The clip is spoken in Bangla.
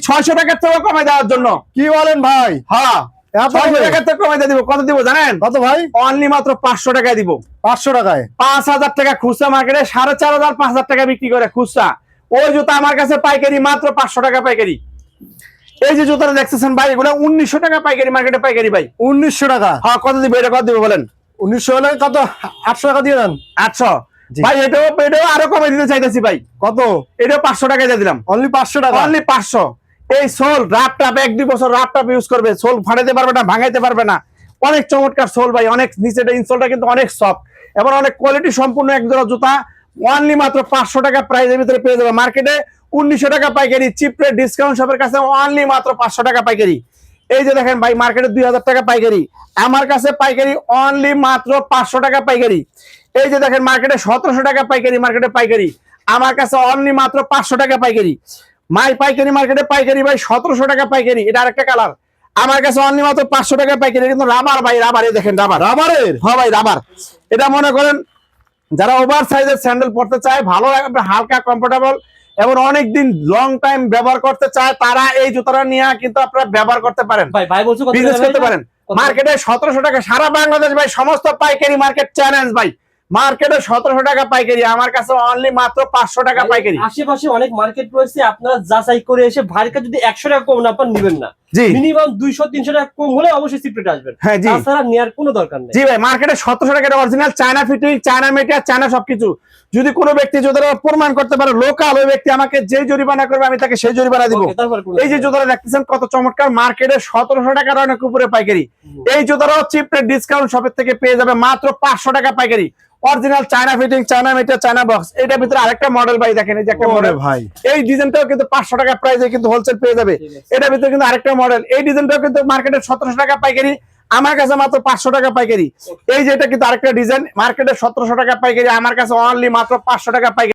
600 টাকার থেকে কমাই দেওয়ার জন্য। কি বলেন ভাই? হ্যাঁ 600 টাকার থেকে কমাই দিয়ে দিব। কত দিব জানেন? কত ভাই? অনলি মাত্র 500 টাকায় দিব। 500 টাকায় 5000 টাকা খুচরা, মার্কেটে 4500 5000 টাকা বিক্রি করে খুচরা। ওই জুতা আমার কাছে পাইকারি মাত্র 500 টাকা পাইকারি। এই যে জুতাটা দেখতেছেন ভাই, এগুলো 1900 টাকা পাইকারি, মার্কেটে পাইকারি ভাই 1900 টাকা। হ্যাঁ কত দিব? এটা কত দিব বলেন? 1900 হলে কত? 800 টাকা দিয়ে দেন। 800 ভাই। এটাও আরো কমে দিতে চাইতেছি ভাই। কত? এটাও 500 টাকা দিয়ে দিলাম। অনলি 500 টাকা। অনলি 500। এই সোল রাপটাপ 1-2 বছর রাপটাপ ইউজ করবে, সোল ফাটাইতে পারবে না, ভাঙাইতে পারবে না। অনেক চমৎকার সোল ভাই, অনেক নিচেটা ইনসোলটা কিন্তু অনেক সফট এবং অনেক কোয়ালিটি সম্পূর্ণ এক জোড়া জুতা। অনলি মাত্র 500 টাকা প্রাইসের ভিতরে পেয়ে যাবে। মার্কেটে 1900 টাকা পাইকারি, চিপ রেট ডিসকাউন্ট শপের কাছে অনলি মাত্র 500 টাকা পাইকারি। এই যে দেখেন ভাই, মার্কেটে 2000 টাকা পাইকারি, আমার কাছে পাইকারি অনলি মাত্র 500 টাকা পাইকারি। এই যে দেখেন মার্কেটে 1700 টাকা পাইকারি, মার্কেটে পাইকারি, আমার কাছে অনলি মাত্র 500 টাকা পাইকারি। মাই পাইকারি মার্কেটে পাইকারি ভাই 1700 টাকা পাইকারি। এটা আরেকটা কালার, আমার কাছে অনলি মাত্র 500 টাকা পাইকারি। কিন্তু রাবার ভাই, রাবার, এই দেখেন রাবার, রাবারের। হ্যাঁ ভাই রাবার। এটা মনে করেন যারা ওভার সাইজের স্যান্ডেল পড়তে চায়, ভালো হালকা কমফোর্টেবল এবং অনেক দিন লং টাইম ব্যবহার করতে চায়, তারা এই জুতাটা নিয়ে কিন্তু আপনারা ব্যবহার করতে পারেন, ভাই বলছো কত বিজনেস করতে পারেন। মার্কেটে 1700 টাকা সারা বাংলাদেশ ভাই, সমস্ত পাইকারি মার্কেট চ্যালেঞ্জ ভাই। মার্কেটে 1700 টাকা পাইকারি, আমার কাছে অনলি মাত্র 500 টাকা পাইকারি। আশেপাশে অনেক মার্কেট রয়েছে, আপনারা যাচাই করে এসে ভাইয়ের কাছে যদি 100 টাকা কম না পান নিবেন না। জি মিনিমাম 200-300 টাকা কম হলে অবশ্যই সিপ্রেট আসবেন। হ্যাঁ জি, তাছাড়া নেওয়ার কোনো দরকার নেই। জি ভাই। মার্কেটে 1700 টাকা original China fitting, China material, China সবকিছু। যদি কোনো ব্যক্তি জুতাটা প্রমাণ করতে পারে লোকাল, ওই ব্যক্তি আমাকে যে জরিমানা করবে আমি তাকে সেই জরিমানা দিব। এই যে জুতাটা দেখতেছেন কত চমৎকার, মার্কেটে 1700 টাকার অনেক উপরে পাইকারি। এই জুতাটাও চিপ রেট ডিসকাউন্ট শপের থেকে পেয়ে যাবে মাত্র 500 টাকা পাইকারি। Original China fitting, China material, China box. এটার ভিতরে আরেকটা মডেল ভাই দেখেন, এই যে একটা মডেল ভাই, এই ডিজাইনটাও কিন্তু 500 টাকা প্রাইসে কিন্তু হোলসেল পেয়ে যাবে। এটার ভিতরে কিন্তু আরেকটা মডেল, এই ডিজাইনটাও কিন্তু মার্কেটে 1700 টাকা পাইকারি, আমার কাছে মাত্র 500 টাকা পাইকারি। এই যে এটা কিন্তু আরেকটা ডিজাইন, মার্কেটে 1700 টাকা পাইকারি, আমার কাছে অনলি মাত্র 500 টাকা পাইকারি।